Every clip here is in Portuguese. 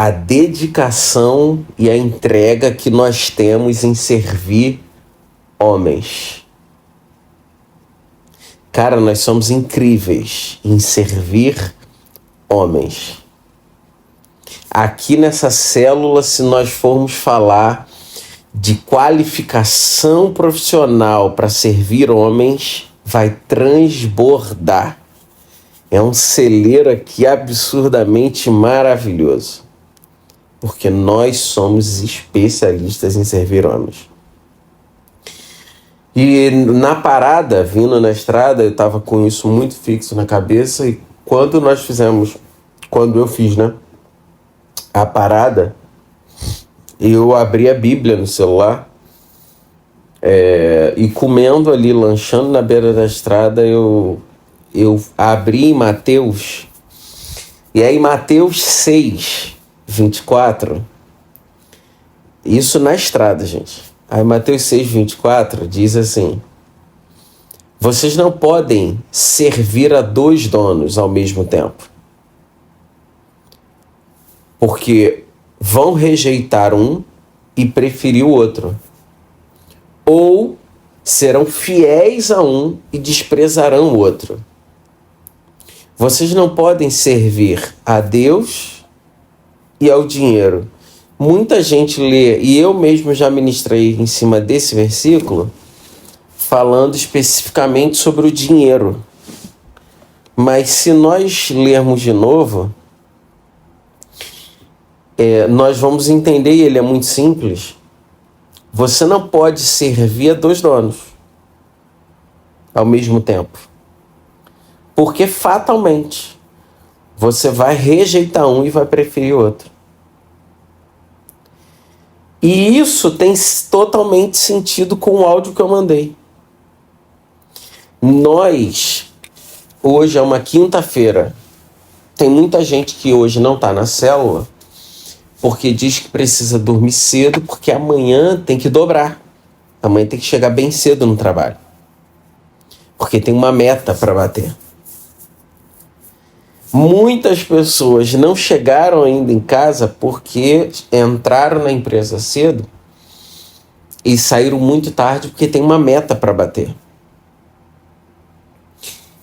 a dedicação e a entrega que nós temos em servir homens. Cara, nós somos incríveis em servir homens. Aqui nessa célula, se nós formos falar de qualificação profissional para servir homens, vai transbordar. É um celeiro aqui absurdamente maravilhoso, porque nós somos especialistas em servir homens. E na parada, vindo na estrada, eu estava com isso muito fixo na cabeça, e quando eu fiz, né, a parada, eu abri a Bíblia no celular, e comendo ali, lanchando na beira da estrada, eu abri em Mateus, e aí Mateus 6, 24, isso na estrada, gente. Aí Mateus 6, 24 diz assim: vocês não podem servir a 2 donos ao mesmo tempo, porque vão rejeitar um e preferir o outro, ou serão fiéis a um e desprezarão o outro. Vocês não podem servir a Deus e ao dinheiro. Muita gente lê, e eu mesmo já ministrei em cima desse versículo, falando especificamente sobre o dinheiro. Mas se nós lermos de novo, nós vamos entender, e ele é muito simples. Você não pode servir a 2 donos ao mesmo tempo, porque fatalmente você vai rejeitar um e vai preferir o outro. E isso tem totalmente sentido com o áudio que eu mandei. Nós, hoje é uma quinta-feira, tem muita gente que hoje não está na célula porque diz que precisa dormir cedo, porque amanhã tem que dobrar. Amanhã tem que chegar bem cedo no trabalho, porque tem uma meta para bater. Muitas pessoas não chegaram ainda em casa porque entraram na empresa cedo e saíram muito tarde porque tem uma meta para bater.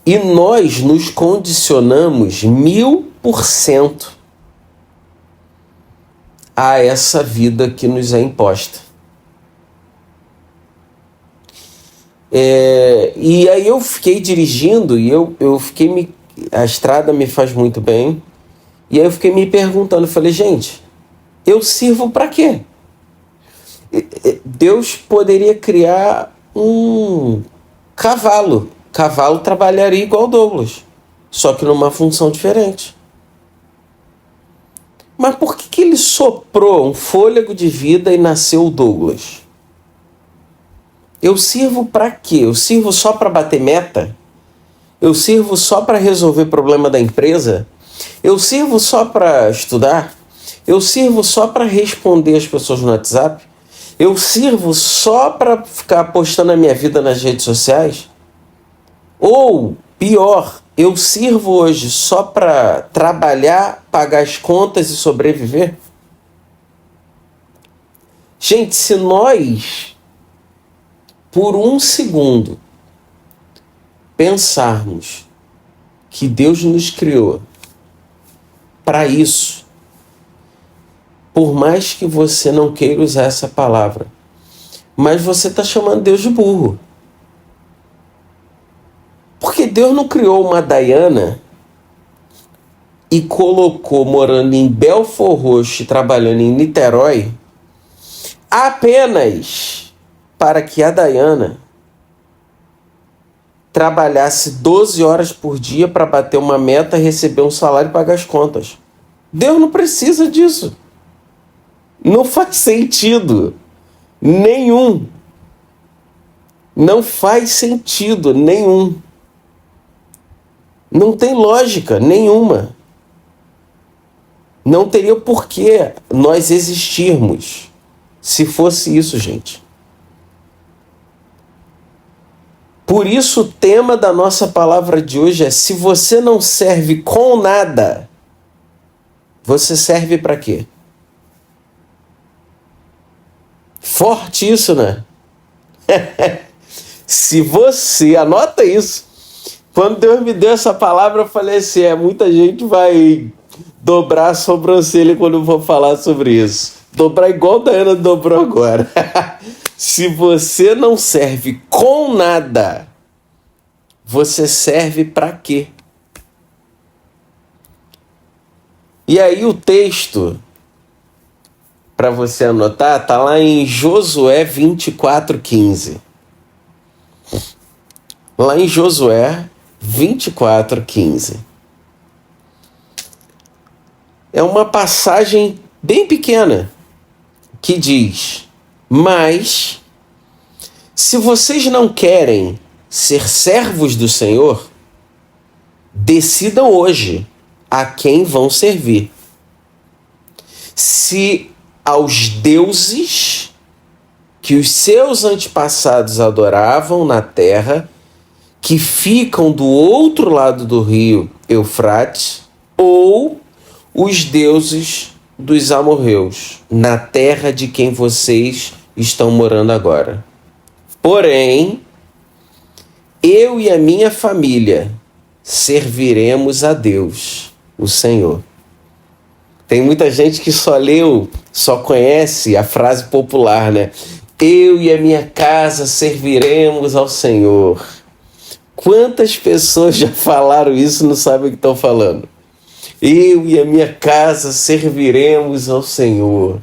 E nós nos condicionamos 1000% a essa vida que nos é imposta. E aí eu fiquei dirigindo e eu fiquei a estrada me faz muito bem. E aí eu fiquei me perguntando, falei, gente, eu sirvo para quê? Deus poderia criar um cavalo. Cavalo trabalharia igual Douglas, só que numa função diferente. Mas por que ele soprou um fôlego de vida e nasceu o Douglas? Eu sirvo para quê? Eu sirvo só para bater meta? Eu sirvo só para resolver problema da empresa? Eu sirvo só para estudar? Eu sirvo só para responder as pessoas no WhatsApp? Eu sirvo só para ficar postando a minha vida nas redes sociais? Ou, pior, eu sirvo hoje só para trabalhar, pagar as contas e sobreviver? Gente, se nós, por um segundo, pensarmos que Deus nos criou para isso, por mais que você não queira usar essa palavra, mas você está chamando Deus de burro. Porque Deus não criou uma Dayana e colocou morando em Belford Roxo e trabalhando em Niterói apenas para que a Dayana trabalhasse 12 horas por dia para bater uma meta, receber um salário e pagar as contas. Deus não precisa disso. Não faz sentido nenhum. Não faz sentido nenhum. Não tem lógica nenhuma. Não teria porquê nós existirmos se fosse isso, gente. Por isso o tema da nossa palavra de hoje é: se você não serve com nada, você serve para quê? Forte isso, né? Se você, anota isso. Quando Deus me deu essa palavra, eu falei assim, muita gente vai dobrar a sobrancelha quando eu vou falar sobre isso. Dobrar igual a Daiana dobrou agora. Se você não serve com nada, você serve para quê? E aí o texto, para você anotar, tá lá em Josué 24:15. Lá em Josué 24:15. É uma passagem bem pequena que diz: mas se vocês não querem ser servos do Senhor, decidam hoje a quem vão servir. Se aos deuses que os seus antepassados adoravam na terra, que ficam do outro lado do rio Eufrates, ou os deuses dos amorreus, na terra de quem vocês estão morando agora. Porém, eu e a minha família serviremos a Deus, o Senhor. Tem muita gente que só conhece a frase popular, né? Eu e a minha casa serviremos ao Senhor. Quantas pessoas já falaram isso e não sabem o que estão falando? Eu e a minha casa serviremos ao Senhor.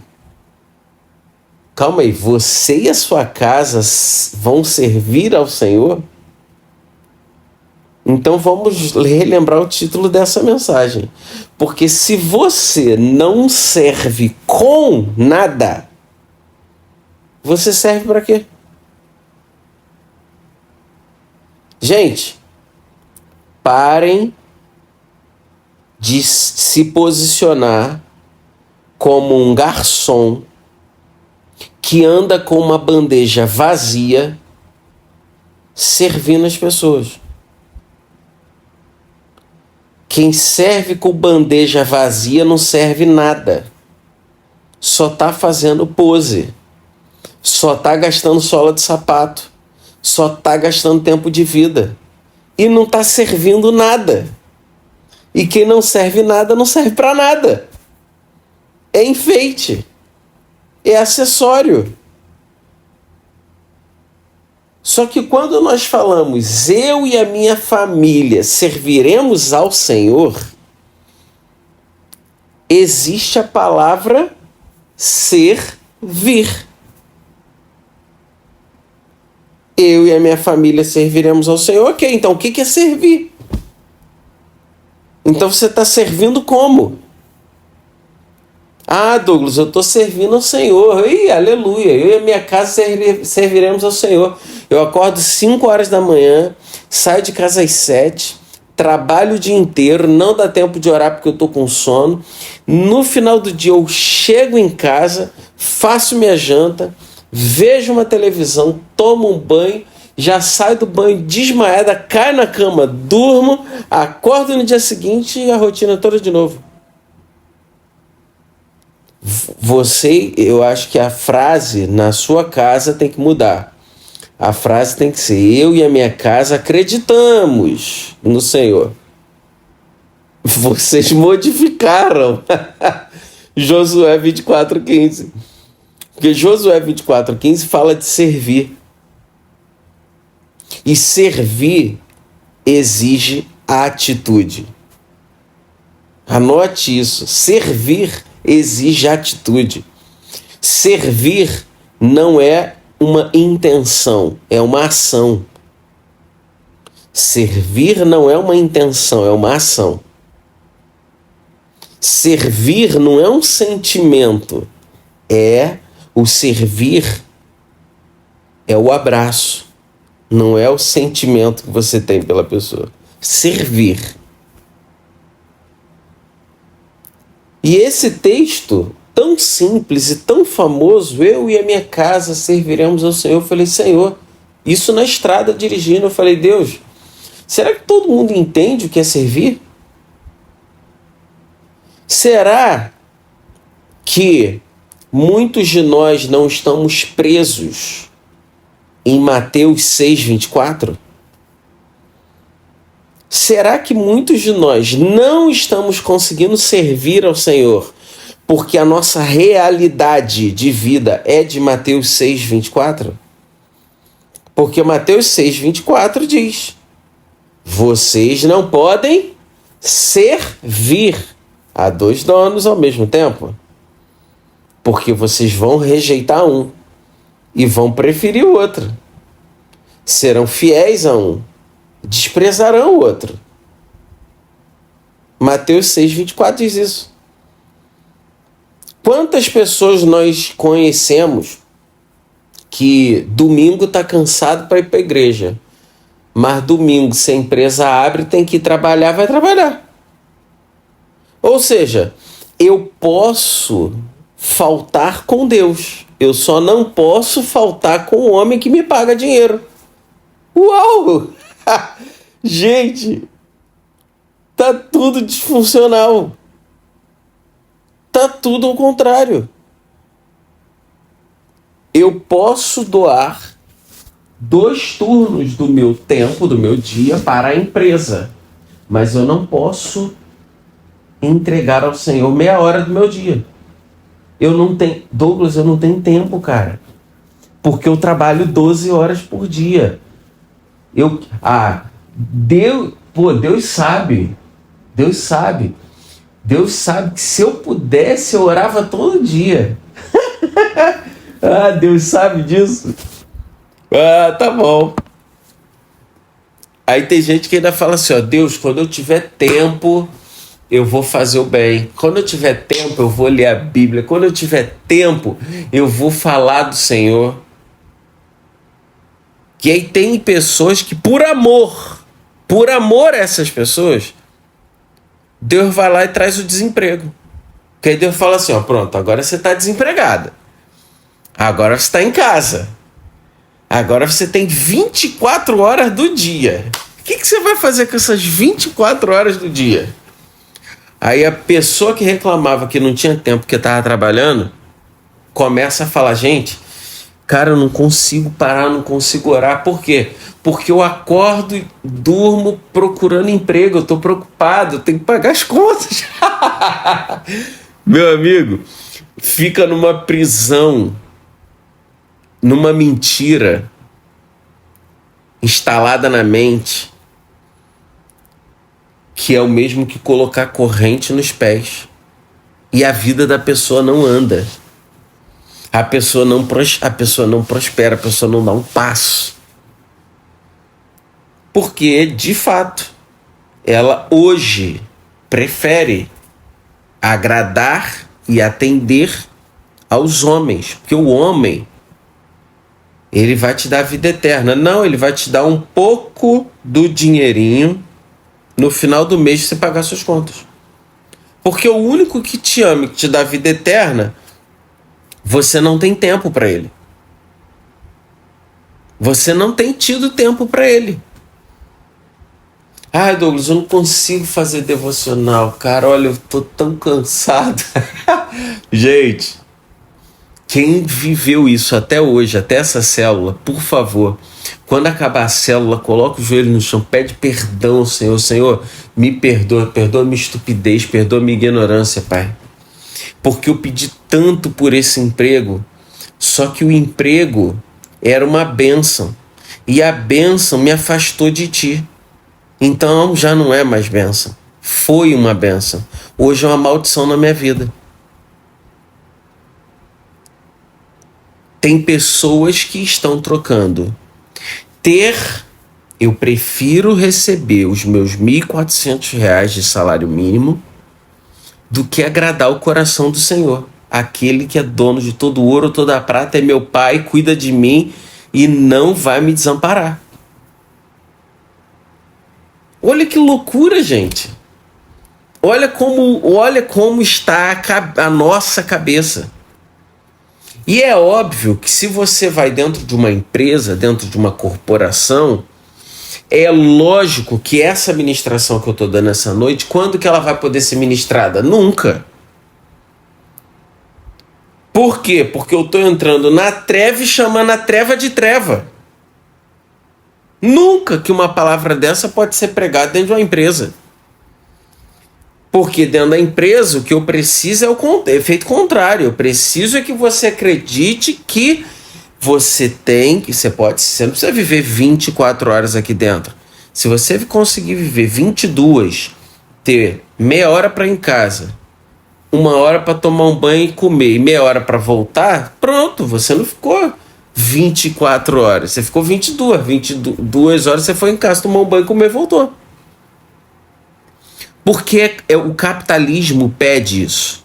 Calma aí, você e a sua casa vão servir ao Senhor? Então vamos relembrar o título dessa mensagem. Porque se você não serve com nada, você serve para quê? Gente, parem de se posicionar como um garçom que anda com uma bandeja vazia servindo as pessoas. Quem serve com bandeja vazia não serve nada. Só tá fazendo pose. Só tá gastando sola de sapato. Só tá gastando tempo de vida. E não tá servindo nada. E quem não serve nada, não serve para nada. É enfeite. É acessório. Só que quando nós falamos, eu e a minha família serviremos ao Senhor, existe a palavra servir. Eu e a minha família serviremos ao Senhor. Ok, então o que é servir? Então você está servindo como? Ah, Douglas, eu estou servindo ao Senhor. Ih, aleluia. Eu e a minha casa serviremos ao Senhor. Eu acordo 5 horas da manhã, saio de casa às 7, trabalho o dia inteiro, não dá tempo de orar porque eu estou com sono. No final do dia eu chego em casa, faço minha janta, vejo uma televisão, tomo um banho, já saio do banho desmaiada, caio na cama, durmo, acordo no dia seguinte e a rotina toda de novo. Eu acho que a frase na sua casa tem que mudar. A frase tem que ser: eu e a minha casa acreditamos no Senhor. Vocês modificaram Josué 24:15. Porque Josué 24:15 fala de servir. E servir exige atitude. Anote isso. Servir exige atitude. Servir não é uma intenção, é uma ação. Servir não é uma intenção, é uma ação. Servir não é um sentimento, o servir é o abraço, não é o sentimento que você tem pela pessoa. Servir. E esse texto, tão simples e tão famoso, eu e a minha casa serviremos ao Senhor. Eu falei, Senhor, isso na estrada dirigindo, eu falei, Deus, será que todo mundo entende o que é servir? Será que muitos de nós não estamos presos em Mateus 6:24? Será que muitos de nós não estamos conseguindo servir ao Senhor porque a nossa realidade de vida é de Mateus 6:24? Porque Mateus 6:24 diz: vocês não podem servir a dois donos ao mesmo tempo, porque vocês vão rejeitar um e vão preferir o outro. Serão fiéis a um, desprezarão o outro. Mateus 6:24 diz isso. Quantas pessoas nós conhecemos que domingo está cansado para ir para a igreja, mas domingo, se a empresa abre, tem que ir trabalhar, vai trabalhar? Ou seja, eu posso faltar com Deus, eu só não posso faltar com o homem que me paga dinheiro. Uau! Gente, tá tudo disfuncional. Tá tudo ao contrário. Eu posso doar 2 turnos do meu tempo, do meu dia, para a empresa, mas eu não posso entregar ao Senhor meia hora do meu dia. Douglas, eu não tenho tempo, cara, porque eu trabalho 12 horas por dia. Deus sabe que se eu pudesse, eu orava todo dia. Deus sabe disso. Tá bom. Aí tem gente que ainda fala assim, Deus, quando eu tiver tempo, eu vou fazer o bem. Quando eu tiver tempo, eu vou ler a Bíblia. Quando eu tiver tempo, eu vou falar do Senhor. E aí tem pessoas que, por amor a essas pessoas, Deus vai lá e traz o desemprego. Porque aí Deus fala assim, pronto, agora você está desempregada. Agora você está em casa. Agora você tem 24 horas do dia. O que você vai fazer com essas 24 horas do dia? Aí a pessoa que reclamava que não tinha tempo porque estava trabalhando, começa a falar, gente, cara, eu não consigo parar, não consigo orar. Por quê? Porque eu acordo e durmo procurando emprego, eu estou preocupado, eu tenho que pagar as contas. Meu amigo, fica numa prisão, numa mentira instalada na mente, que é o mesmo que colocar corrente nos pés. E a vida da pessoa não anda. A pessoa não prospera, a pessoa não dá um passo. Porque, de fato, ela hoje prefere agradar e atender aos homens. Porque o homem, ele vai te dar vida eterna. Não, ele vai te dar um pouco do dinheirinho no final do mês pra você pagar suas contas. Porque o único que te ama e que te dá vida eterna, você não tem tempo para ele. Você não tem tido tempo para ele. Douglas, eu não consigo fazer devocional. Cara, olha, eu tô tão cansado. Gente, quem viveu isso até hoje, até essa célula, por favor, quando acabar a célula, coloca o joelho no chão, pede perdão ao Senhor. Senhor, me perdoa minha estupidez, perdoa minha ignorância, Pai. Porque eu pedi tanto por esse emprego, só que o emprego era uma bênção. E a bênção me afastou de Ti. Então já não é mais bênção. Foi uma bênção. Hoje é uma maldição na minha vida. Tem pessoas que estão trocando. Eu prefiro receber os meus R$ 1.400 de salário mínimo do que agradar o coração do Senhor. Aquele que é dono de todo o ouro, toda a prata, é meu Pai, cuida de mim e não vai me desamparar. Olha que loucura, gente. Olha como está a nossa cabeça. E é óbvio que se você vai dentro de uma empresa, dentro de uma corporação, É lógico que essa ministração que eu estou dando essa noite, quando que ela vai poder ser ministrada? Nunca. Por quê? Porque eu estou entrando na treva e chamando a treva de treva. Nunca que uma palavra dessa pode ser pregada dentro de uma empresa. Porque dentro da empresa o que eu preciso é o efeito contrário. Eu preciso é que você acredite que você tem, que você não precisa viver 24 horas aqui dentro. Se você conseguir viver 22, ter meia hora para ir em casa, 1 hora para tomar um banho e comer e meia hora para voltar, pronto, você não ficou 24 horas, você ficou 22 horas, você foi em casa, tomou um banho, comer e voltou. Porque o capitalismo pede isso.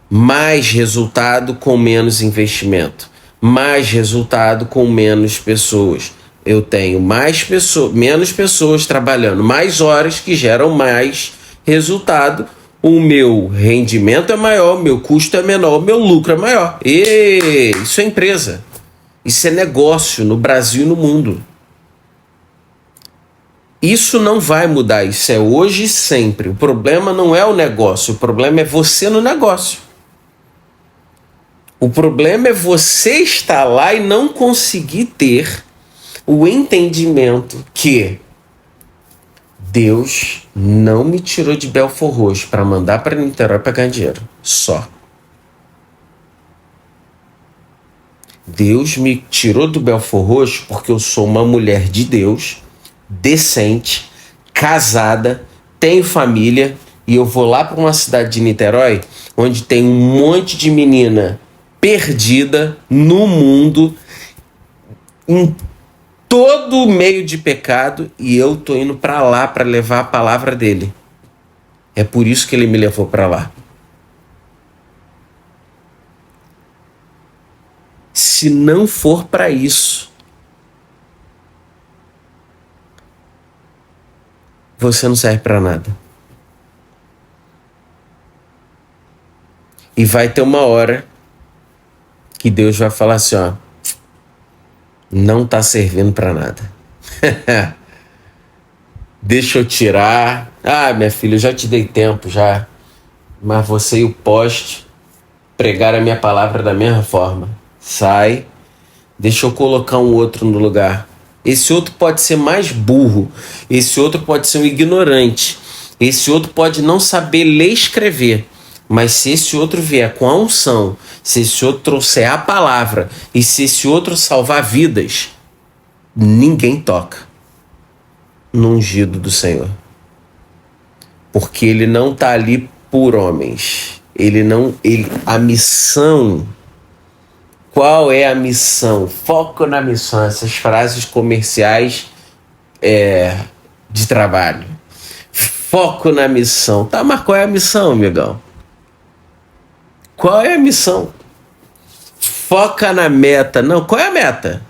Mais resultado com menos investimento. Mais resultado com menos pessoas. Eu tenho menos pessoas trabalhando, mais horas que geram mais resultado. O meu rendimento é maior, o meu custo é menor, o meu lucro é maior. E isso é empresa. Isso é negócio no Brasil e no mundo. Isso não vai mudar, isso é hoje e sempre. O problema não é o negócio, o problema é você no negócio. O problema é você estar lá e não conseguir ter o entendimento que Deus não me tirou de Belford Roxo para mandar para Niterói para ganhar dinheiro. Só. Deus me tirou do Belford Roxo porque eu sou uma mulher de Deus, decente, casada, tenho família, e eu vou lá para uma cidade de Niterói onde tem um monte de menina perdida no mundo, em todo meio de pecado, e eu tô indo para lá para levar a palavra dele. É por isso que ele me levou para lá. Se não for para isso, você não serve para nada. E vai ter uma hora que Deus vai falar assim, ó, não tá servindo para nada. Deixa eu tirar. Ah, minha filha, eu já te dei tempo já. Mas você e o poste pregaram a minha palavra da mesma forma. Sai. Deixa eu colocar um outro no lugar. Esse outro pode ser mais burro. Esse outro pode ser um ignorante. Esse outro pode não saber ler e escrever. Mas se esse outro vier com a unção, se esse outro trouxer a palavra, e se esse outro salvar vidas, ninguém toca no ungido do Senhor. Porque ele não está ali por homens. A missão. Qual é a missão? Foco na missão. Essas frases comerciais de trabalho. Foco na missão. Tá, mas qual é a missão, amigão? Qual é a missão? Foca na meta. Não, qual é a meta?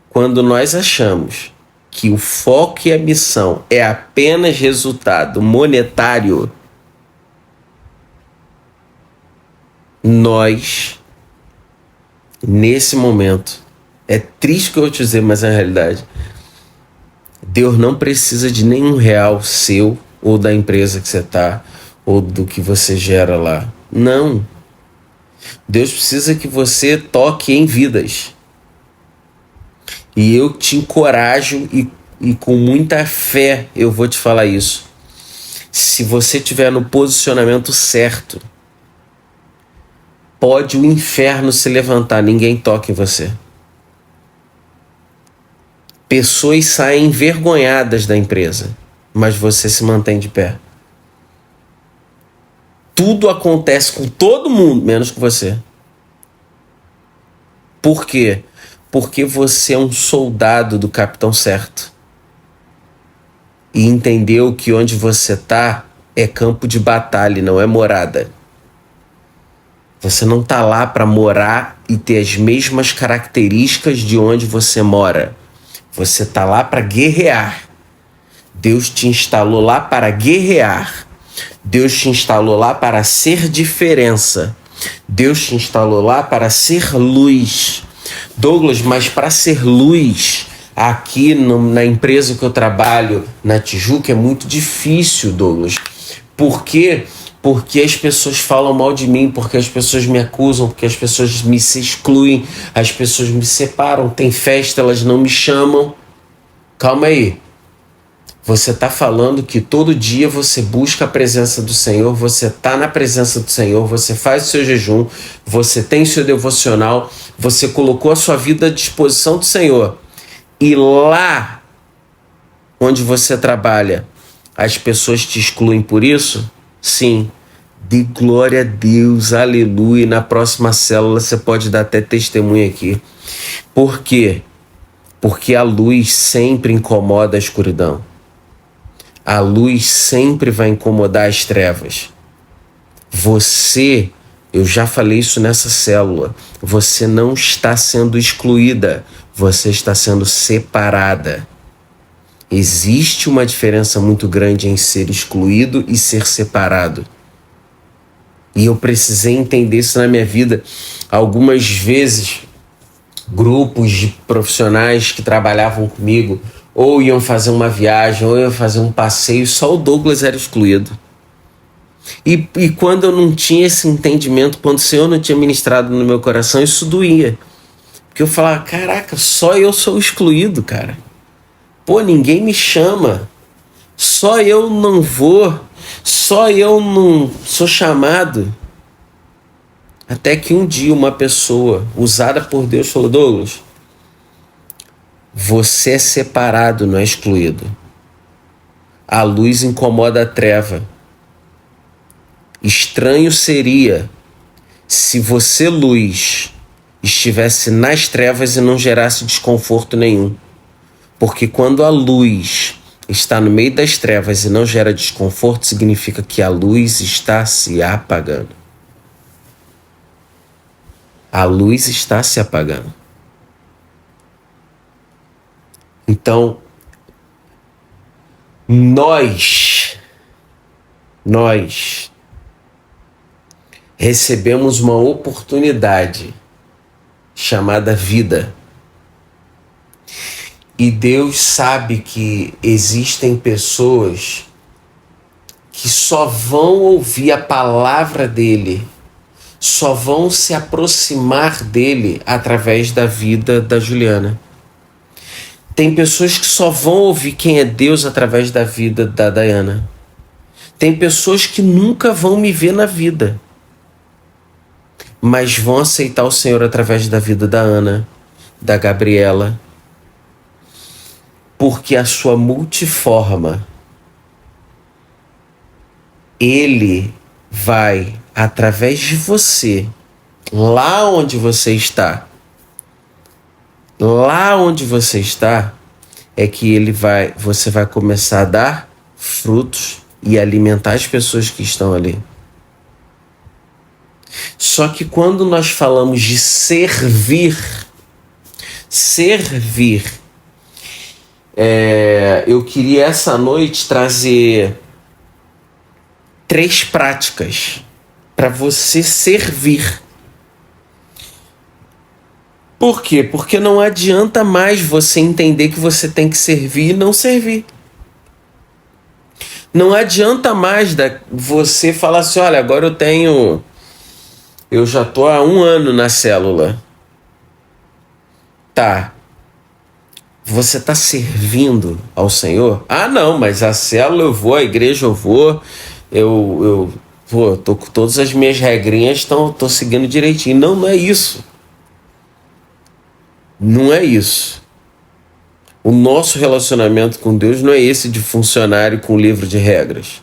Quando nós achamos que o foco e a missão é apenas resultado monetário, nós, nesse momento, é triste que eu vou te dizer, mas é a realidade, Deus não precisa de nenhum real seu, ou da empresa que você está, ou do que você gera lá. Não. Deus precisa que você toque em vidas. E eu te encorajo e com muita fé eu vou te falar isso. Se você estiver no posicionamento certo, pode o inferno se levantar, ninguém toca em você. Pessoas saem envergonhadas da empresa, mas você se mantém de pé. Tudo acontece com todo mundo, menos com você. Por quê? Porque você é um soldado do capitão certo. E entendeu que onde você está é campo de batalha, não é morada. Você não está lá para morar e ter as mesmas características de onde você mora. Você está lá para guerrear. Deus te instalou lá para guerrear. Deus te instalou lá para ser diferença. Deus te instalou lá para ser luz. Douglas, mas para ser luz aqui na empresa que eu trabalho, na Tijuca, é muito difícil, Douglas. Por quê? Porque as pessoas falam mal de mim, porque as pessoas me acusam, porque as pessoas me se excluem, as pessoas me separam, tem festa, elas não me chamam. Calma aí. Você está falando que todo dia você busca a presença do Senhor, você está na presença do Senhor, você faz o seu jejum, você tem seu devocional, você colocou a sua vida à disposição do Senhor. E lá onde você trabalha, as pessoas te excluem por isso? Sim. De glória a Deus, aleluia. Na próxima célula você pode dar até testemunho aqui. Por quê? Porque a luz sempre incomoda a escuridão. A luz sempre vai incomodar as trevas. Você, eu já falei isso nessa célula, você não está sendo excluída, você está sendo separada. Existe uma diferença muito grande em ser excluído e ser separado. E eu precisei entender isso na minha vida. Algumas vezes, grupos de profissionais que trabalhavam comigo ou iam fazer uma viagem, ou iam fazer um passeio, só o Douglas era excluído. E quando eu não tinha esse entendimento, quando o Senhor não tinha ministrado no meu coração, isso doía. Porque eu falava, caraca, só eu sou excluído, cara. Pô, ninguém me chama. Só eu não vou. Só eu não sou chamado. Até que um dia uma pessoa usada por Deus falou, Douglas, você é separado, não é excluído. A luz incomoda a treva. Estranho seria se você, luz, estivesse nas trevas e não gerasse desconforto nenhum. Porque quando a luz está no meio das trevas e não gera desconforto, significa que a luz está se apagando. A luz está se apagando. Então, nós recebemos uma oportunidade chamada vida. E Deus sabe que existem pessoas que só vão ouvir a palavra dele, só vão se aproximar dele através da vida da Juliana. Tem pessoas que só vão ouvir quem é Deus através da vida da Dayana. Tem pessoas que nunca vão me ver na vida, mas vão aceitar o Senhor através da vida da Ana, da Gabriela, porque a sua multiforma, Ele vai, através de você, lá onde você está, é que você vai começar a dar frutos e alimentar as pessoas que estão ali. Só que quando nós falamos de servir, eu queria essa noite trazer 3 práticas para você servir. Por quê? Porque não adianta mais você entender que você tem que servir e não servir. Não adianta mais você falar assim, olha, agora eu já tô há 1 ano na célula. Tá. Você tá servindo ao Senhor? Ah, não, mas a célula eu vou, a igreja eu vou, eu tô com todas as minhas regrinhas, tô seguindo direitinho. Não, não é isso. Não é isso. O nosso relacionamento com Deus não é esse de funcionário com livro de regras.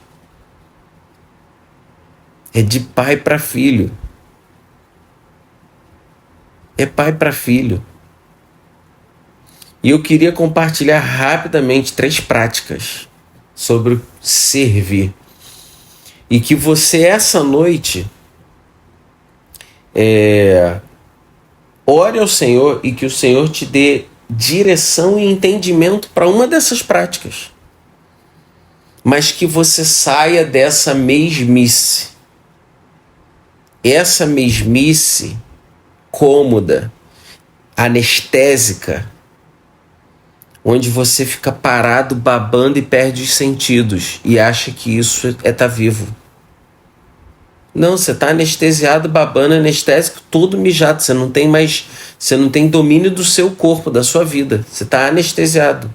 É de pai para filho. É pai para filho. E eu queria compartilhar rapidamente 3 práticas sobre servir. E que você, essa noite, ore ao Senhor e que o Senhor te dê direção e entendimento para uma dessas práticas. Mas que você saia dessa mesmice. Essa mesmice cômoda anestésica, onde você fica parado, babando e perde os sentidos e acha que isso é estar vivo. Não, você está anestesiado, babando, anestésico, todo mijado. Você não tem domínio do seu corpo, da sua vida. Você está anestesiado.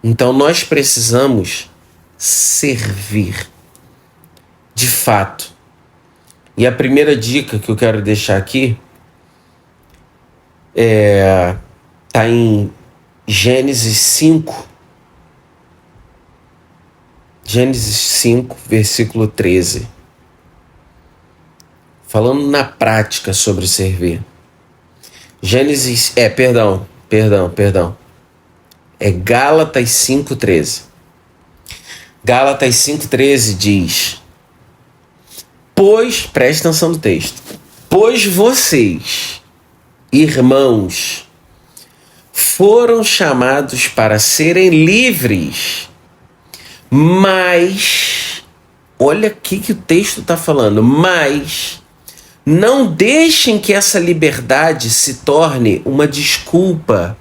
Então nós precisamos servir, de fato. E a primeira dica que eu quero deixar aqui está em Gênesis 5. Gênesis 5, versículo 13. Falando na prática sobre servir. Gálatas 5:13. Gálatas 5:13 diz: Pois, preste atenção no texto, pois vocês, irmãos, foram chamados para serem livres, mas, olha aqui que o texto está falando, mas não deixem que essa liberdade se torne uma desculpa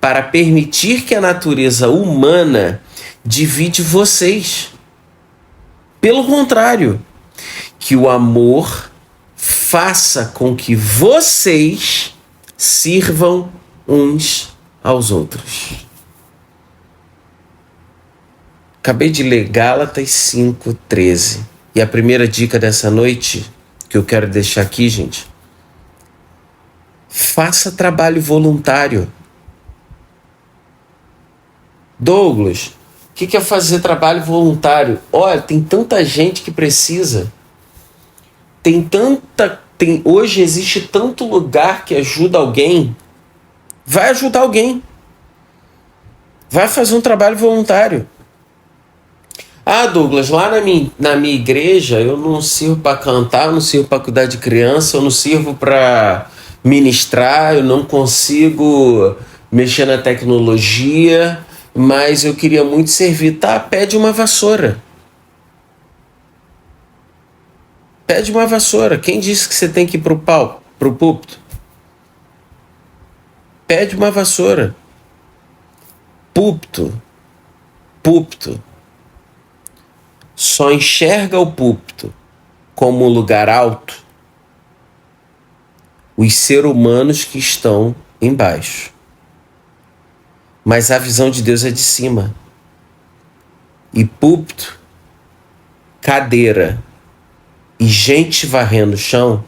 para permitir que a natureza humana divide vocês. Pelo contrário, que o amor faça com que vocês sirvam uns aos outros. Acabei de ler Gálatas 5:13. E a primeira dica dessa noite que eu quero deixar aqui, gente: faça trabalho voluntário. Douglas, o que é fazer trabalho voluntário? Olha, tem tanta gente que precisa. Hoje existe tanto lugar que ajuda alguém. Vai ajudar alguém. Vai fazer um trabalho voluntário. Ah, Douglas, lá na minha igreja eu não sirvo para cantar, eu não sirvo para cuidar de criança, eu não sirvo para ministrar, eu não consigo mexer na tecnologia, mas eu queria muito servir. Tá, pede uma vassoura. Pede uma vassoura. Quem disse que você tem que ir pro púlpito? Pede uma vassoura. Púlpito. Só enxerga o púlpito como um lugar alto os seres humanos que estão embaixo. Mas a visão de Deus é de cima. E púlpito, cadeira e gente varrendo o chão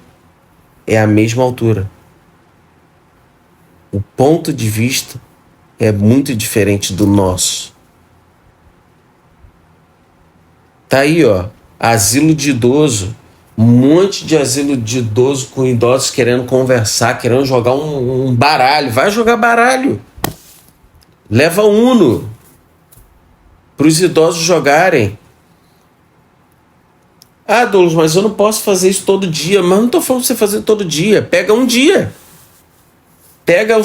é a mesma altura. O ponto de vista é muito diferente do nosso. Tá aí, ó, asilo de idoso, um monte de asilo de idoso com idosos querendo conversar, querendo jogar um baralho. Vai jogar baralho. Leva Uno para os idosos jogarem. Ah, Douglas, mas eu não posso fazer isso todo dia. Mas não estou falando para você fazer todo dia. Pega um dia. Pega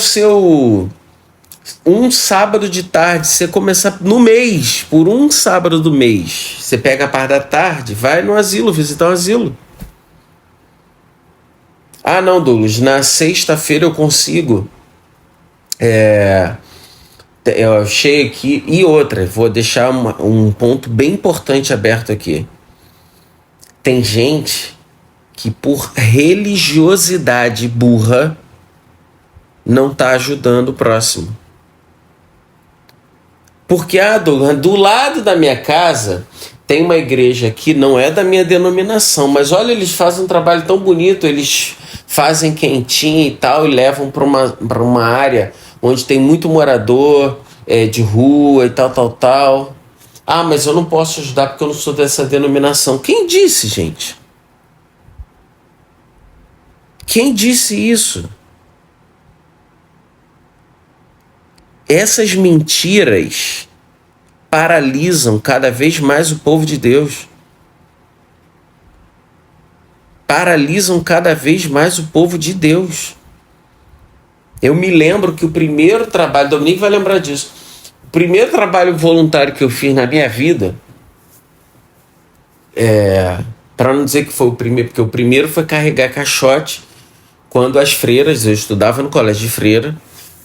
um sábado de tarde, você começar no mês, por um sábado do mês. Você pega a parte da tarde, vai no asilo, visitar o asilo. Ah, não, Douglas, na sexta-feira eu consigo. Eu achei aqui. E outra, vou deixar um ponto bem importante aberto aqui. Tem gente que por religiosidade burra não está ajudando o próximo. Porque, Douglas, do lado da minha casa tem uma igreja que não é da minha denominação, mas olha, eles fazem um trabalho tão bonito, eles fazem quentinha e tal, e levam para uma área onde tem muito morador de rua e tal. Ah, mas eu não posso ajudar porque eu não sou dessa denominação. Quem disse, gente? Quem disse isso? Essas mentiras paralisam cada vez mais o povo de Deus. Paralisam cada vez mais o povo de Deus. Eu me lembro que o primeiro trabalho, Dominique vai lembrar disso, o primeiro trabalho voluntário que eu fiz na minha vida, Para não dizer que foi o primeiro, porque o primeiro foi carregar caixote quando as freiras, eu estudava no colégio de freira,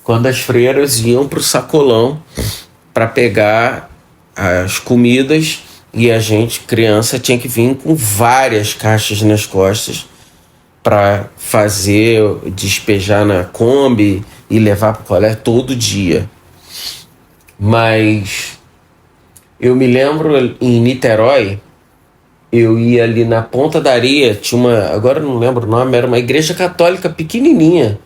quando as freiras iam para o sacolão para pegar as comidas e a gente, criança, tinha que vir com várias caixas nas costas para fazer, despejar na Kombi e levar para o colégio todo dia. Mas eu me lembro em Niterói, eu ia ali na Ponta da Areia, tinha uma, agora eu não lembro o nome, era uma igreja católica pequenininha.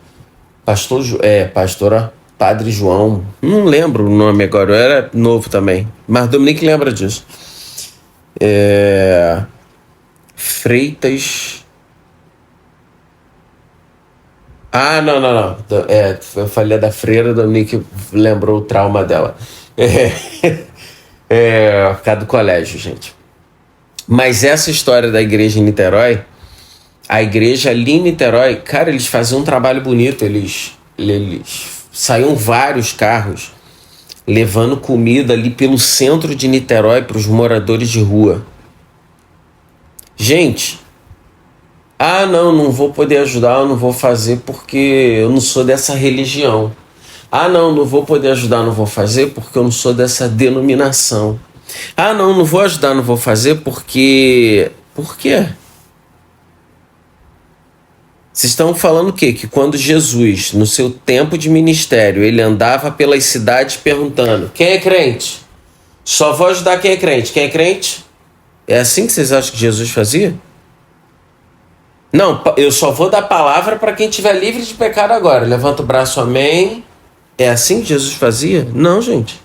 Pastora Padre João, não lembro o nome agora, eu era novo também, mas Dominique lembra disso. Freitas. Ah, não. Eu falei da freira, Dominique lembrou o trauma dela. Por causa do colégio, gente. Mas essa história da igreja em Niterói, a igreja ali em Niterói, cara, eles faziam um trabalho bonito, eles saíam vários carros levando comida ali pelo centro de Niterói para os moradores de rua. Gente, não vou poder ajudar, eu não vou fazer porque eu não sou dessa religião. Não vou poder ajudar, não vou fazer porque eu não sou dessa denominação. Não vou ajudar, não vou fazer porque... Por quê? Vocês estão falando o quê? Que quando Jesus, no seu tempo de ministério, ele andava pelas cidades perguntando: quem é crente? Só vou ajudar quem é crente. Quem é crente? É assim que vocês acham que Jesus fazia? Não, eu só vou dar palavra para quem estiver livre de pecado agora. Levanta o braço, amém. É assim que Jesus fazia? Não, gente.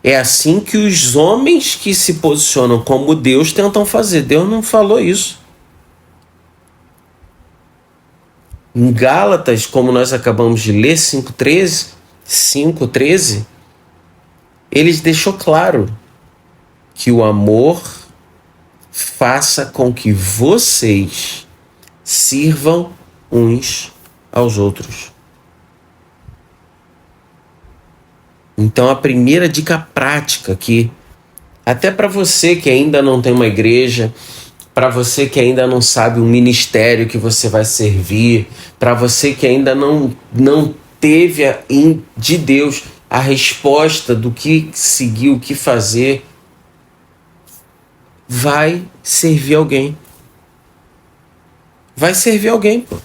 É assim que os homens que se posicionam como Deus tentam fazer. Deus não falou isso. Em Gálatas, como nós acabamos de ler, 5:13, ele deixou claro que o amor faça com que vocês sirvam uns aos outros. Então, a primeira dica prática aqui, até para você que ainda não tem uma igreja, para você que ainda não sabe o ministério que você vai servir, para você que ainda não teve de Deus a resposta do que seguir, o que fazer, vai servir alguém. Vai servir alguém, pô.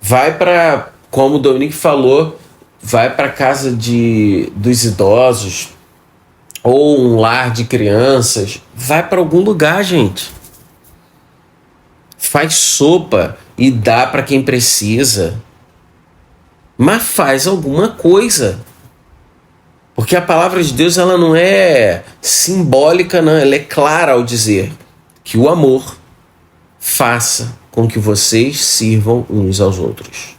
Vai para, como o Dominique falou, vai para casa dos idosos ou um lar de crianças. Vai para algum lugar, gente. Faz sopa e dá para quem precisa. Mas faz alguma coisa. Porque a palavra de Deus, ela não é simbólica, não. Ela é clara ao dizer que o amor faça com que vocês sirvam uns aos outros.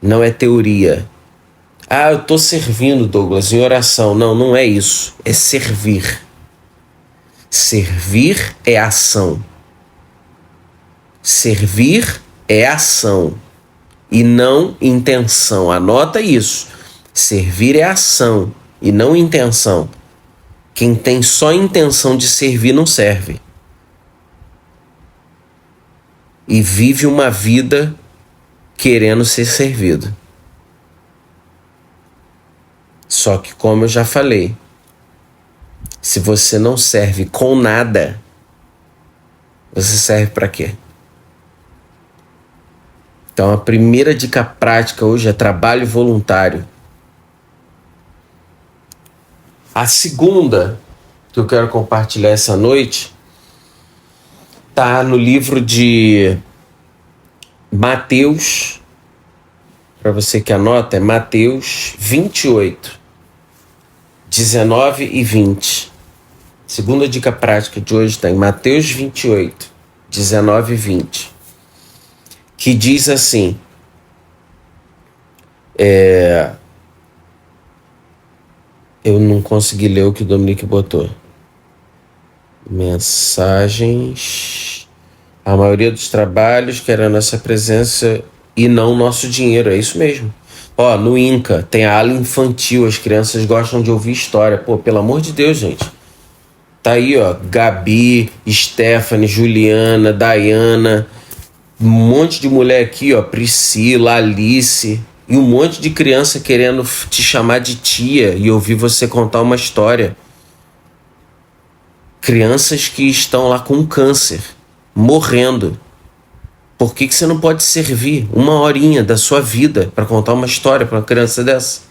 Não é teoria. Eu estou servindo, Douglas, em oração. Não é isso. É servir. Servir é ação. Servir é ação e não intenção. Anota isso. Servir é ação e não intenção. Quem tem só intenção de servir não serve. E vive uma vida querendo ser servido. Só que, como eu já falei, se você não serve com nada, você serve para quê? Então, a primeira dica prática hoje é trabalho voluntário. A segunda que eu quero compartilhar essa noite está no livro de Mateus. Para você que anota, é Mateus 28, 19 e 20. Segunda dica prática de hoje está em Mateus 28, 19 e 20. Que diz assim, eu não consegui ler o que o Dominique botou. Mensagens, a maioria dos trabalhos quer a nossa presença e não nosso dinheiro, é isso mesmo. No INCA tem a ala infantil, as crianças gostam de ouvir história. Pelo amor de Deus, gente. Tá aí, ó, Gabi, Stephanie, Juliana, Dayana, um monte de mulher aqui, ó, Priscila, Alice, e um monte de criança querendo te chamar de tia e ouvir você contar uma história. Crianças que estão lá com câncer, morrendo. Por que você não pode servir uma horinha da sua vida para contar uma história para uma criança dessa?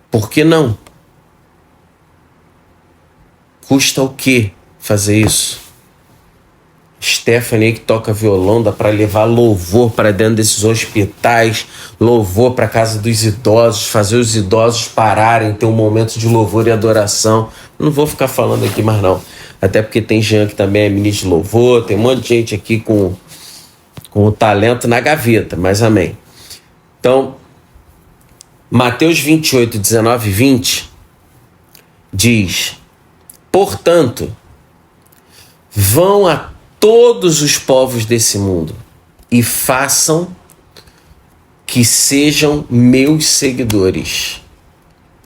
Por que não? Custa o quê fazer isso? Stephanie que toca violão, dá para levar louvor para dentro desses hospitais, louvor para casa dos idosos, fazer os idosos pararem, ter um momento de louvor e adoração. Não vou ficar falando aqui mais não, até porque tem Jean que também é ministro de louvor, tem um monte de gente aqui com o talento na gaveta, mas amém. Então, Mateus 28, 19 e 20 diz: portanto, vão a todos os povos desse mundo e façam que sejam meus seguidores,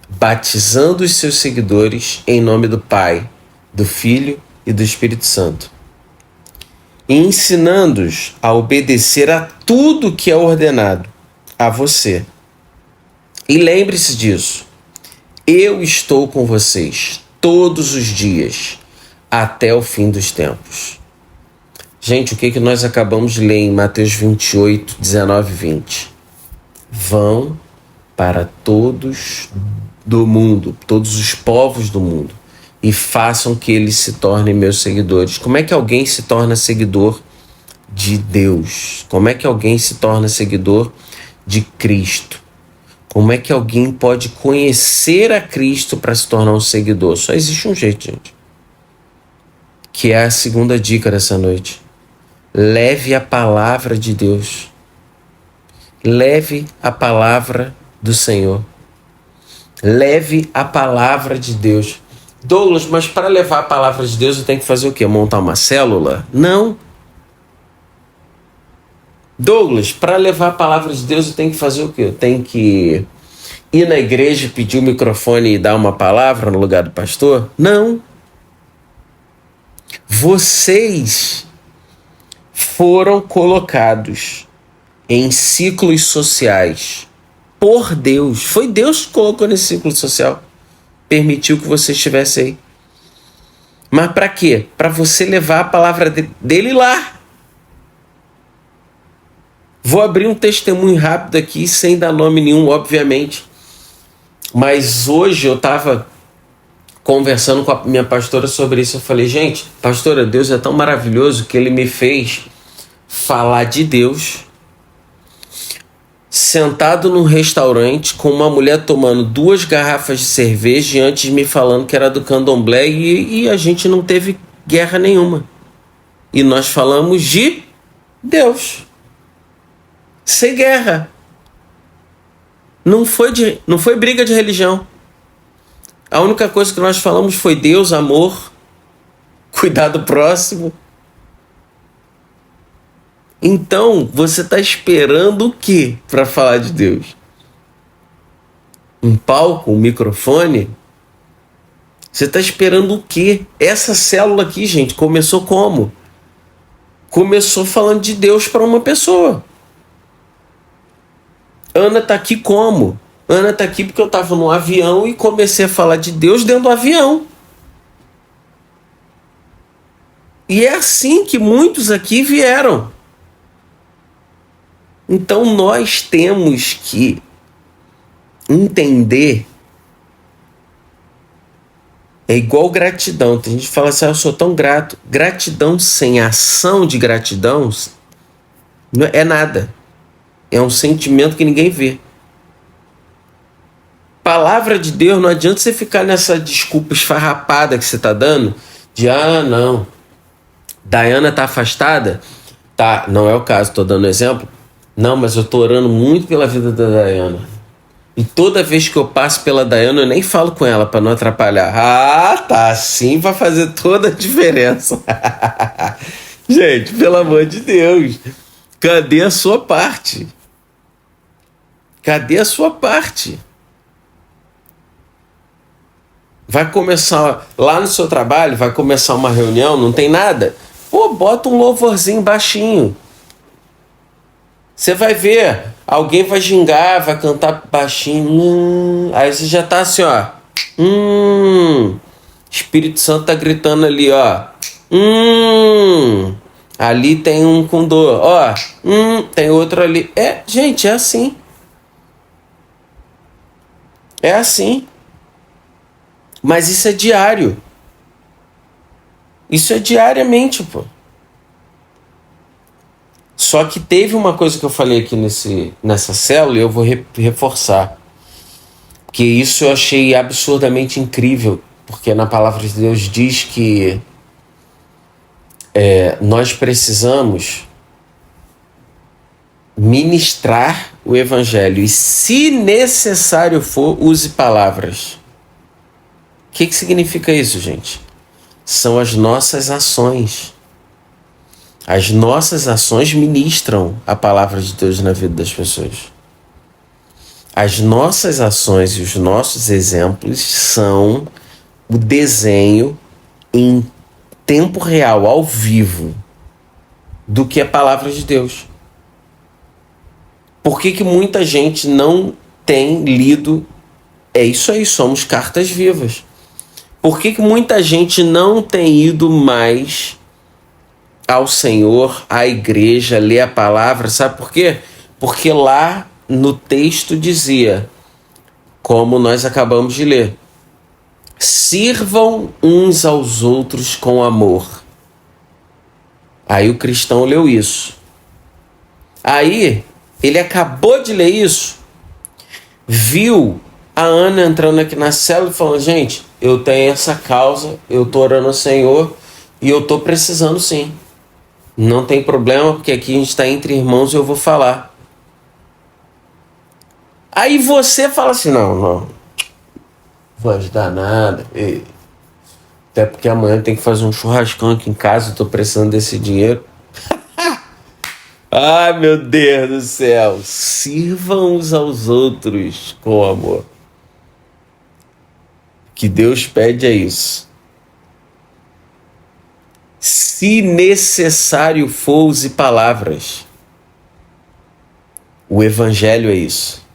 batizando os seus seguidores em nome do Pai, do Filho e do Espírito Santo, e ensinando-os a obedecer a tudo que é ordenado a você. E lembre-se disso, eu estou com vocês todos os dias até o fim dos tempos. Gente, o que nós acabamos de ler em Mateus 28, 19 e 20? Vão para todos do mundo, todos os povos do mundo, e façam que eles se tornem meus seguidores. Como é que alguém se torna seguidor de Deus? Como é que alguém se torna seguidor de Cristo? Como é que alguém pode conhecer a Cristo para se tornar um seguidor? Só existe um jeito, gente. Que é a segunda dica dessa noite. Leve a palavra de Deus. Leve a palavra do Senhor. Leve a palavra de Deus. Douglas, mas para levar a palavra de Deus eu tenho que fazer o quê? Montar uma célula? Não. Douglas, para levar a palavra de Deus eu tenho que fazer o quê? Eu tenho que ir na igreja, pedir o microfone e dar uma palavra no lugar do pastor? Não. Vocês foram colocados em ciclos sociais por Deus. Foi Deus que colocou nesse ciclo social. Permitiu que você estivesse aí. Mas para quê? Para você levar a palavra dele lá. Vou abrir um testemunho rápido aqui, sem dar nome nenhum, obviamente. Mas hoje eu estava conversando com a minha pastora sobre isso. Eu falei, gente, pastora, Deus é tão maravilhoso que ele me fez falar de Deus sentado num restaurante com uma mulher tomando 2 garrafas de cerveja e antes me falando que era do candomblé e a gente não teve guerra nenhuma. E nós falamos de Deus. Sem guerra. Não foi briga de religião. A única coisa que nós falamos foi Deus, amor, cuidar do próximo. Então, você está esperando o quê para falar de Deus? Um palco, um microfone? Você está esperando o quê? Essa célula aqui, gente, começou como? Começou falando de Deus para uma pessoa. Ana está aqui como? Ana está aqui porque eu estava num avião e comecei a falar de Deus dentro do avião. E é assim que muitos aqui vieram. Então nós temos que entender. É igual gratidão. Tem gente que fala assim, eu sou tão grato. Gratidão sem ação de gratidão não é nada. É um sentimento que ninguém vê. Palavra de Deus, não adianta você ficar nessa desculpa esfarrapada que você está dando, de não, Dayana está afastada? Tá, não é o caso, estou dando exemplo. Não, mas eu estou orando muito pela vida da Dayana. E toda vez que eu passo pela Dayana, eu nem falo com ela para não atrapalhar. Ah, tá, sim, vai fazer toda a diferença. Gente, pelo amor de Deus, cadê a sua parte? Cadê a sua parte? Vai começar lá no seu trabalho, vai começar uma reunião, não tem nada? Pô, bota um louvorzinho baixinho. Você vai ver, alguém vai gingar, vai cantar baixinho. Aí você já tá assim, ó. Espírito Santo tá gritando ali, ó. Ali tem um com dor, ó. Tem outro ali. Gente, é assim. É assim. Mas isso é diário. Isso é diariamente, pô. Só que teve uma coisa que eu falei aqui nessa célula e eu vou reforçar. Que isso eu achei absurdamente incrível. Porque na palavra de Deus diz que nós precisamos ministrar o evangelho. E se necessário for, use palavras. O que significa isso, gente? São as nossas ações. As nossas ações ministram a palavra de Deus na vida das pessoas. As nossas ações e os nossos exemplos são o desenho em tempo real, ao vivo, do que é a palavra de Deus. Por que muita gente não tem lido? É isso aí, somos cartas vivas. Por que muita gente não tem ido mais ao Senhor, à igreja, ler a palavra? Sabe por quê? Porque lá no texto dizia, como nós acabamos de ler, sirvam uns aos outros com amor. Aí o cristão leu isso. Aí ele acabou de ler isso, viu a Ana entrando aqui na célula e falando, gente, eu tenho essa causa, eu tô orando ao Senhor e eu tô precisando sim. Não tem problema, porque aqui a gente está entre irmãos e eu vou falar. Aí você fala assim, não vou ajudar nada. Até porque amanhã tem que fazer um churrascão aqui em casa, eu tô precisando desse dinheiro. Ai, meu Deus do céu. Sirvam uns aos outros com amor. Que Deus pede é isso. Se necessário for, use palavras. O evangelho é isso.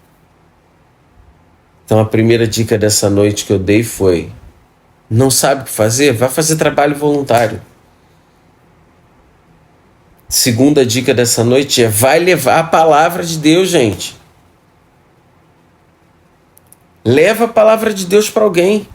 Então a primeira dica dessa noite que eu dei foi: não sabe o que fazer? Vai fazer trabalho voluntário. Segunda dica dessa noite é: vai levar a palavra de Deus, gente. Leva a palavra de Deus para alguém.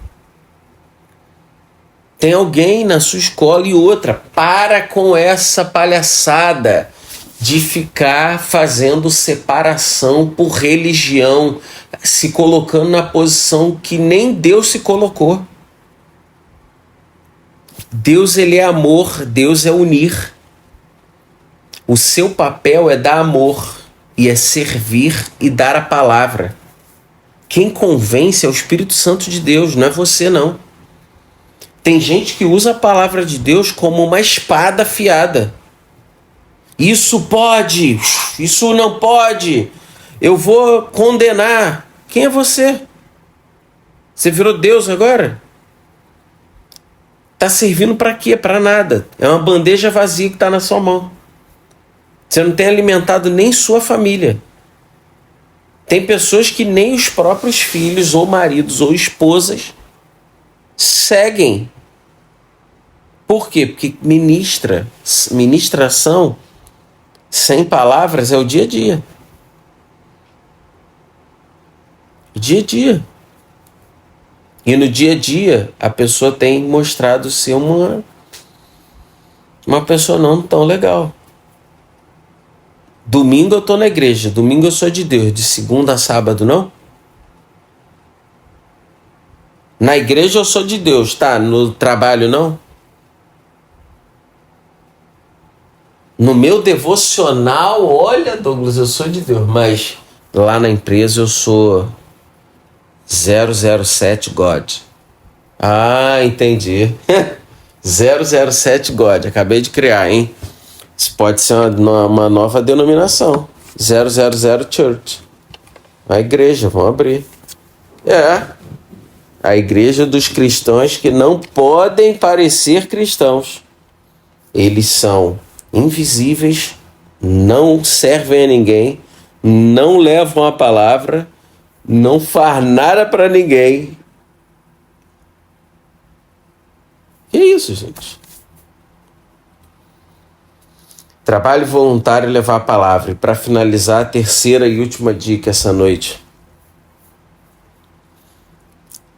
Tem alguém na sua escola e outra. Para com essa palhaçada de ficar fazendo separação por religião, se colocando na posição que nem Deus se colocou. Deus, ele é amor, Deus é unir. O seu papel é dar amor e é servir e dar a palavra. Quem convence é o Espírito Santo de Deus, não é você não. Tem gente que usa a palavra de Deus como uma espada afiada. Isso pode, isso não pode, eu vou condenar. Quem é você? Você virou Deus agora? Tá servindo para quê? Para nada. É uma bandeja vazia que está na sua mão. Você não tem alimentado nem sua família. Tem pessoas que nem os próprios filhos, ou maridos, ou esposas seguem. Por quê? Porque ministração sem palavras é o dia a dia. O dia a dia. E no dia a dia, a pessoa tem mostrado ser uma pessoa não tão legal. Domingo eu tô na igreja, domingo eu sou de Deus, de segunda a sábado não? Na igreja eu sou de Deus, tá? No trabalho não? No meu devocional, olha, Douglas, eu sou de Deus, mas lá na empresa eu sou 007 God. Ah, entendi. 007 God, acabei de criar, hein? Isso pode ser uma nova denominação. 000 Church. A igreja, vamos abrir. A igreja dos cristãos que não podem parecer cristãos. Eles são invisíveis, não servem a ninguém, não levam a palavra, não faz nada para ninguém. Que isso, gente? Trabalho voluntário e levar a palavra. E para finalizar, a terceira e última dica essa noite.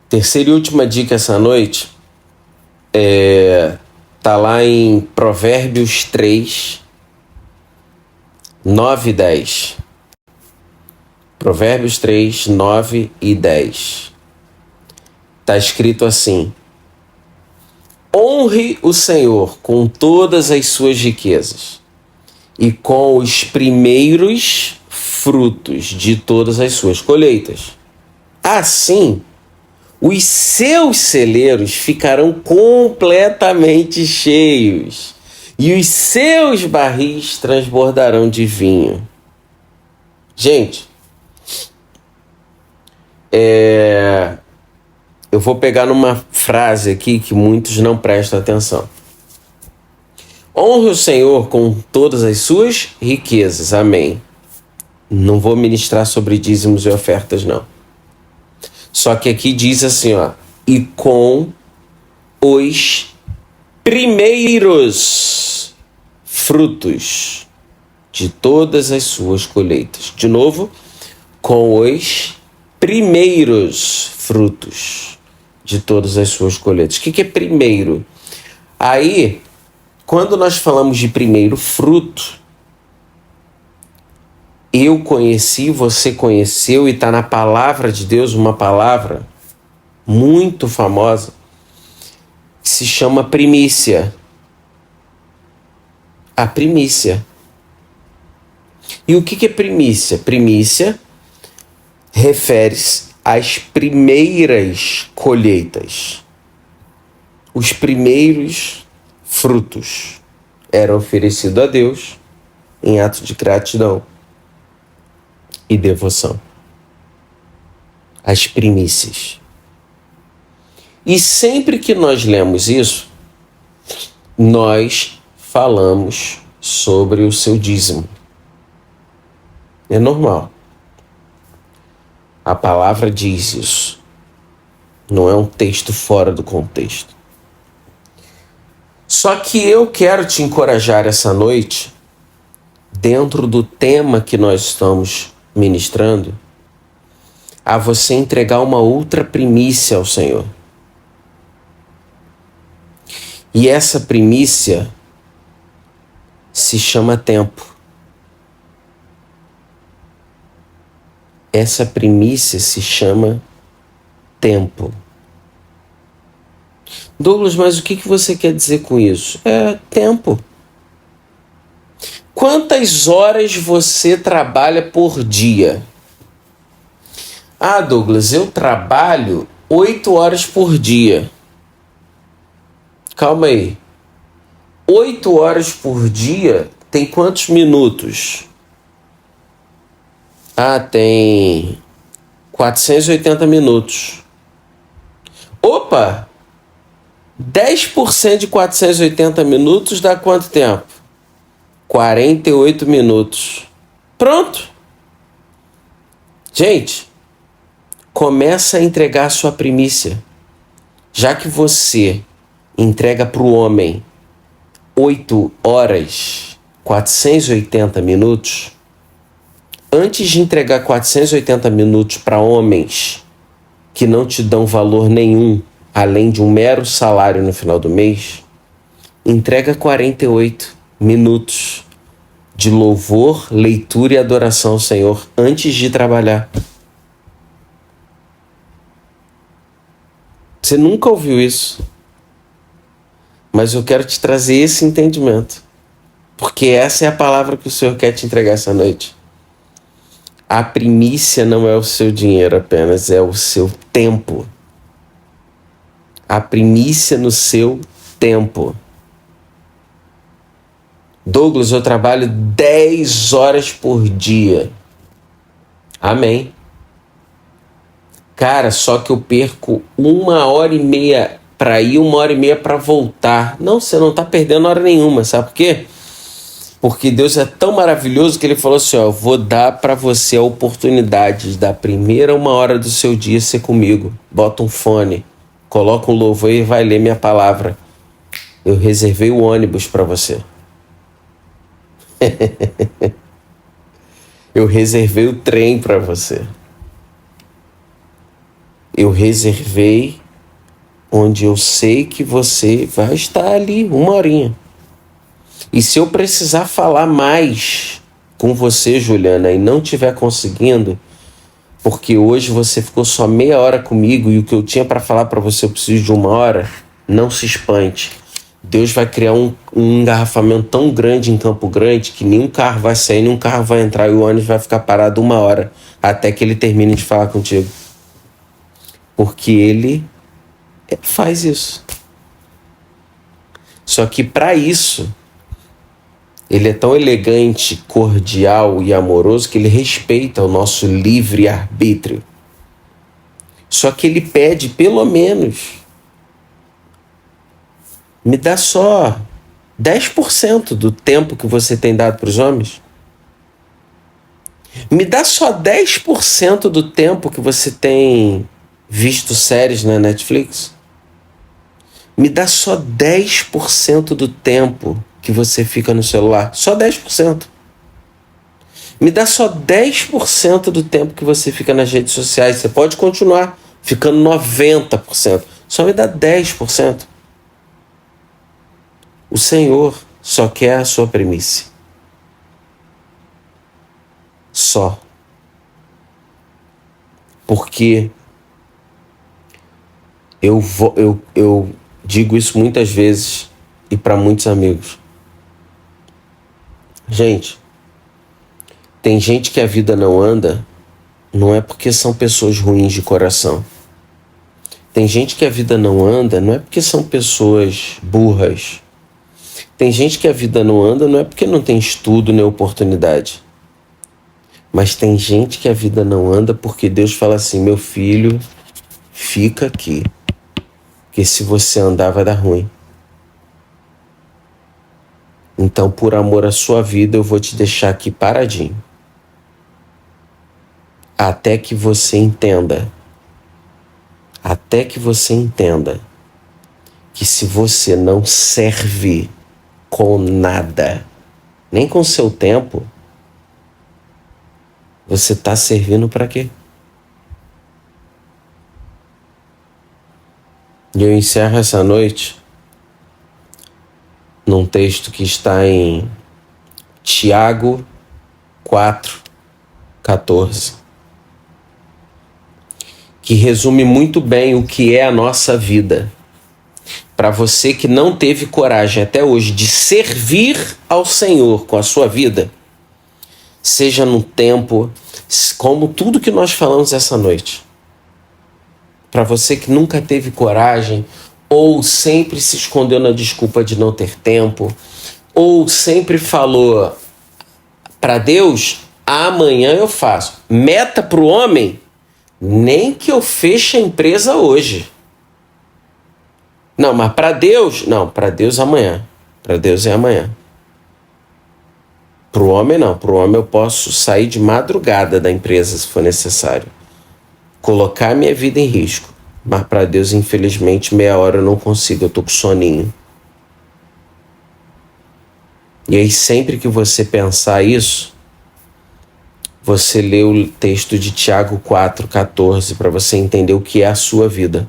Terceira e última dica essa noite tá lá em Provérbios 3, 9 e 10. Provérbios 3, 9 e 10. Tá escrito assim: honre o Senhor com todas as suas riquezas e com os primeiros frutos de todas as suas colheitas. Assim, os seus celeiros ficarão completamente cheios e os seus barris transbordarão de vinho. Gente, eu vou pegar numa frase aqui que muitos não prestam atenção. Honre o Senhor com todas as suas riquezas. Amém. Não vou ministrar sobre dízimos e ofertas, não. Só que aqui diz assim, ó, e com os primeiros frutos de todas as suas colheitas. De novo, com os primeiros frutos de todas as suas colheitas. O que é primeiro? Aí, quando nós falamos de primeiro fruto, eu conheci, você conheceu e está na palavra de Deus, uma palavra muito famosa, que se chama primícia. A primícia. E o que é primícia? Primícia refere-se às primeiras colheitas. Os primeiros frutos eram oferecidos a Deus em ato de gratidão e devoção. As primícias. E sempre que nós lemos isso, nós falamos sobre o seu dízimo. É normal. A palavra diz isso. Não é um texto fora do contexto. Só que eu quero te encorajar essa noite, dentro do tema que nós estamos ministrando, a você entregar uma outra primícia ao Senhor. E essa primícia se chama tempo. Essa primícia se chama tempo. Douglas, mas o que você quer dizer com isso? É tempo. Quantas horas você trabalha por dia? Ah, Douglas, eu trabalho 8 horas por dia. Calma aí. 8 horas por dia tem quantos minutos? Ah, tem 480 minutos. Opa! 10% de 480 minutos dá quanto tempo? 48 minutos. Pronto. Gente, começa a entregar a sua primícia. Já que você entrega para o homem 8 horas, 480 minutos, antes de entregar 480 minutos para homens que não te dão valor nenhum, além de um mero salário no final do mês, entrega 48 minutos de louvor, leitura e adoração ao Senhor antes de trabalhar. Você nunca ouviu isso, mas eu quero te trazer esse entendimento, porque essa é a palavra que o Senhor quer te entregar essa noite. A primícia não é o seu dinheiro apenas, é o seu tempo. A primícia no seu tempo. Douglas, eu trabalho 10 horas por dia. Amém. Cara, só que eu perco 1h30 para ir, 1h30 para voltar. Não, você não tá perdendo hora nenhuma, sabe por quê? Porque Deus é tão maravilhoso que ele falou assim, ó, eu vou dar para você a oportunidade da primeira 1 hora do seu dia ser comigo. Bota um fone, coloca um louvor e vai ler minha palavra. Eu reservei o ônibus para você. Eu reservei o trem para você. Eu reservei onde eu sei que você vai estar ali 1 horinha. E se eu precisar falar mais com você, Juliana, e não estiver conseguindo, porque hoje você ficou só meia hora comigo e o que eu tinha para falar para você eu preciso de 1 hora, não se espante. Deus vai criar um engarrafamento tão grande em Campo Grande que nenhum carro vai sair, nenhum carro vai entrar e o ônibus vai ficar parado 1 hora até que ele termine de falar contigo. Porque ele faz isso. Só que para isso, ele é tão elegante, cordial e amoroso que ele respeita o nosso livre-arbítrio. Só que ele pede, pelo menos, me dá só 10% do tempo que você tem dado para os homens. Me dá só 10% do tempo que você tem visto séries na Netflix. Me dá só 10% do tempo que você fica no celular. Só 10%. Me dá só 10% do tempo que você fica nas redes sociais. Você pode continuar ficando 90%. Só me dá 10%. O Senhor só quer a sua primícia. Só. Porque eu digo isso muitas vezes e para muitos amigos. Gente, tem gente que a vida não anda, não é porque são pessoas ruins de coração. Tem gente que a vida não anda, não é porque são pessoas burras. Tem gente que a vida não anda, não é porque não tem estudo nem oportunidade. Mas tem gente que a vida não anda porque Deus fala assim, meu filho, fica aqui. Porque se você andar vai dar ruim. Então, por amor à sua vida, eu vou te deixar aqui paradinho. Até que você entenda. Até que você entenda que se você não serve com nada, nem com seu tempo, você está servindo para quê? E eu encerro essa noite num texto que está em Tiago 4:14, que resume muito bem o que é a nossa vida. Para você que não teve coragem até hoje de servir ao Senhor com a sua vida, seja no tempo, como tudo que nós falamos essa noite. Para você que nunca teve coragem, ou sempre se escondeu na desculpa de não ter tempo, ou sempre falou para Deus, amanhã eu faço. Meta para o homem, nem que eu feche a empresa hoje. Não, mas para Deus, não, para Deus amanhã. Para Deus é amanhã. Para o homem não, para o homem eu posso sair de madrugada da empresa se for necessário. Colocar minha vida em risco. Mas para Deus, infelizmente, meia hora eu não consigo, eu tô com soninho. E aí sempre que você pensar isso, você lê o texto de Tiago 4:14 para você entender o que é a sua vida.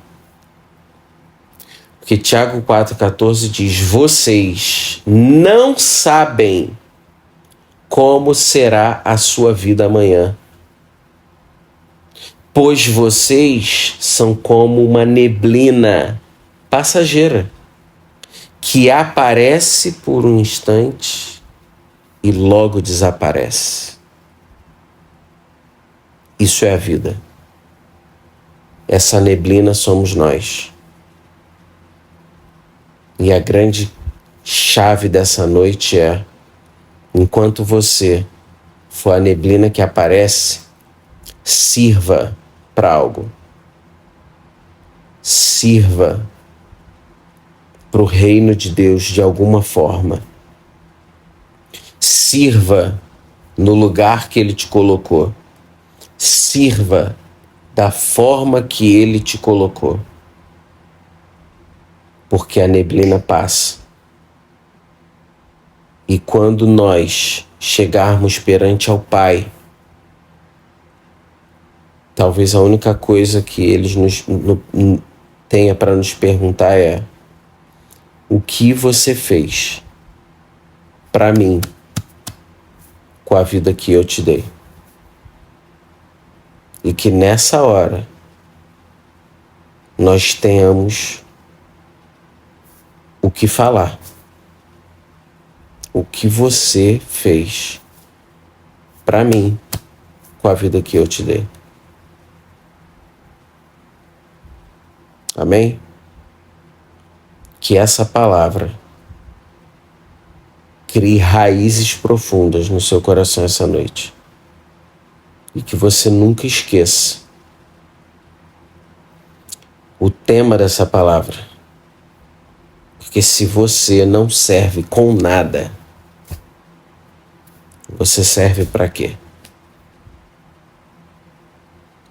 Porque Tiago 4:14 diz, vocês não sabem como será a sua vida amanhã. Pois vocês são como uma neblina passageira que aparece por um instante e logo desaparece. Isso é a vida. Essa neblina somos nós. E a grande chave dessa noite é, enquanto você for a neblina que aparece, sirva para algo. Sirva para o reino de Deus de alguma forma. Sirva no lugar que Ele te colocou. Sirva da forma que Ele te colocou. Porque a neblina passa. E quando nós chegarmos perante ao Pai, talvez a única coisa que Ele tenha para nos perguntar é: o que você fez para mim com a vida que eu te dei? E que nessa hora nós tenhamos o que falar. O que você fez para mim com a vida que eu te dei. Amém? Que essa palavra crie raízes profundas no seu coração essa noite. E que você nunca esqueça o tema dessa palavra. Porque se você não serve com nada, você serve para quê?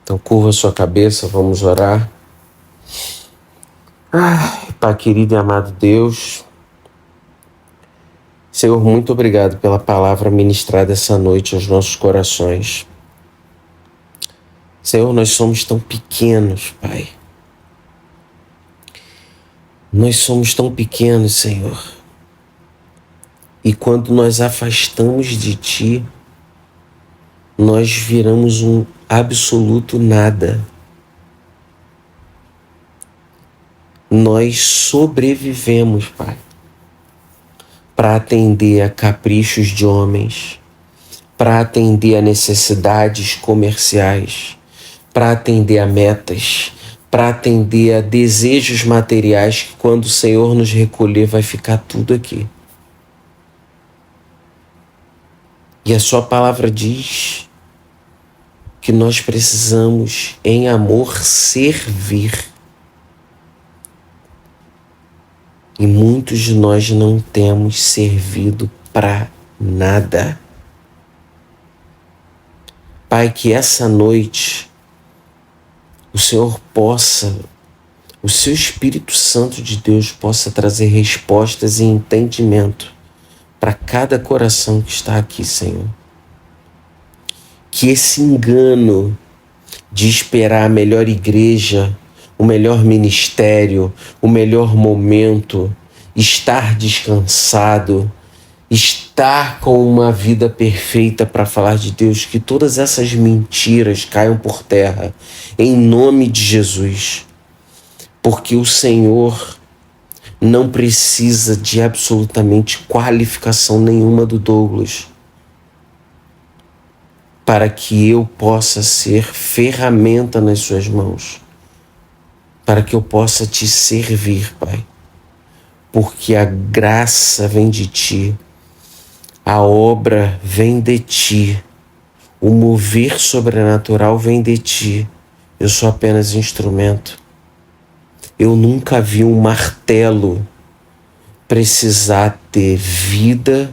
Então curva sua cabeça, vamos orar. Pai querido e amado Deus, Senhor, muito obrigado pela palavra ministrada essa noite aos nossos corações. Senhor, nós somos tão pequenos, Pai. Nós somos tão pequenos, Senhor. E quando nós afastamos de Ti, nós viramos um absoluto nada. Nós sobrevivemos, Pai, para atender a caprichos de homens, para atender a necessidades comerciais, para atender a metas, para atender a desejos materiais que quando o Senhor nos recolher vai ficar tudo aqui. E a sua palavra diz que nós precisamos, em amor, servir. E muitos de nós não temos servido para nada. Pai, que essa noite o Senhor possa, o seu Espírito Santo de Deus possa trazer respostas e entendimento para cada coração que está aqui, Senhor. Que esse engano de esperar a melhor igreja, o melhor ministério, o melhor momento, estar descansado, estar com uma vida perfeita para falar de Deus, que todas essas mentiras caiam por terra, em nome de Jesus. Porque o Senhor não precisa de absolutamente qualificação nenhuma do Douglas para que eu possa ser ferramenta nas suas mãos, para que eu possa te servir, Pai. Porque a graça vem de Ti, a obra vem de Ti, o mover sobrenatural vem de Ti. Eu sou apenas instrumento. Eu nunca vi um martelo precisar ter vida,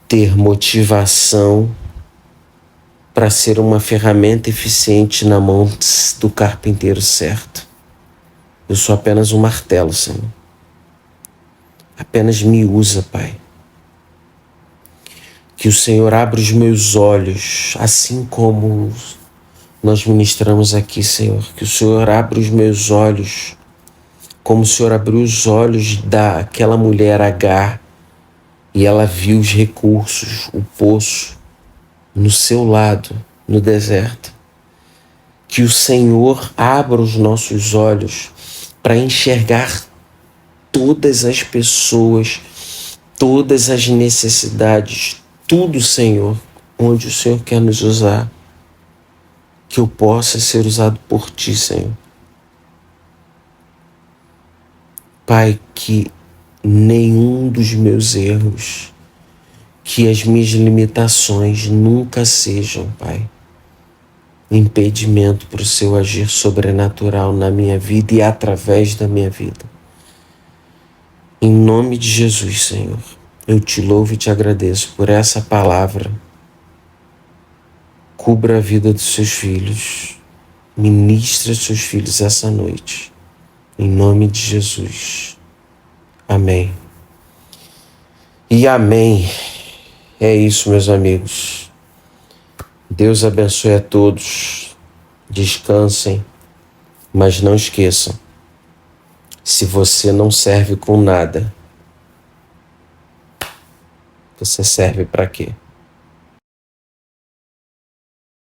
ter motivação para ser uma ferramenta eficiente na mão do carpinteiro certo. Eu sou apenas um martelo, Senhor. Apenas me usa, Pai. Que o Senhor abra os meus olhos, assim como nós ministramos aqui, Senhor. Que o Senhor abra os meus olhos, como o Senhor abriu os olhos daquela mulher Agar, e ela viu os recursos, o poço, no seu lado, no deserto. Que o Senhor abra os nossos olhos para enxergar todas as pessoas, todas as necessidades, tudo, Senhor, onde o Senhor quer nos usar. Que eu possa ser usado por Ti, Senhor. Pai, que nenhum dos meus erros, que as minhas limitações nunca sejam, Pai, impedimento para o seu agir sobrenatural na minha vida e através da minha vida. Em nome de Jesus, Senhor, eu te louvo e te agradeço por essa palavra. Cubra a vida dos seus filhos, ministra os seus filhos essa noite. Em nome de Jesus. Amém. E amém. É isso, meus amigos. Deus abençoe a todos. Descansem, mas não esqueçam. Se você não serve com nada, você serve para quê?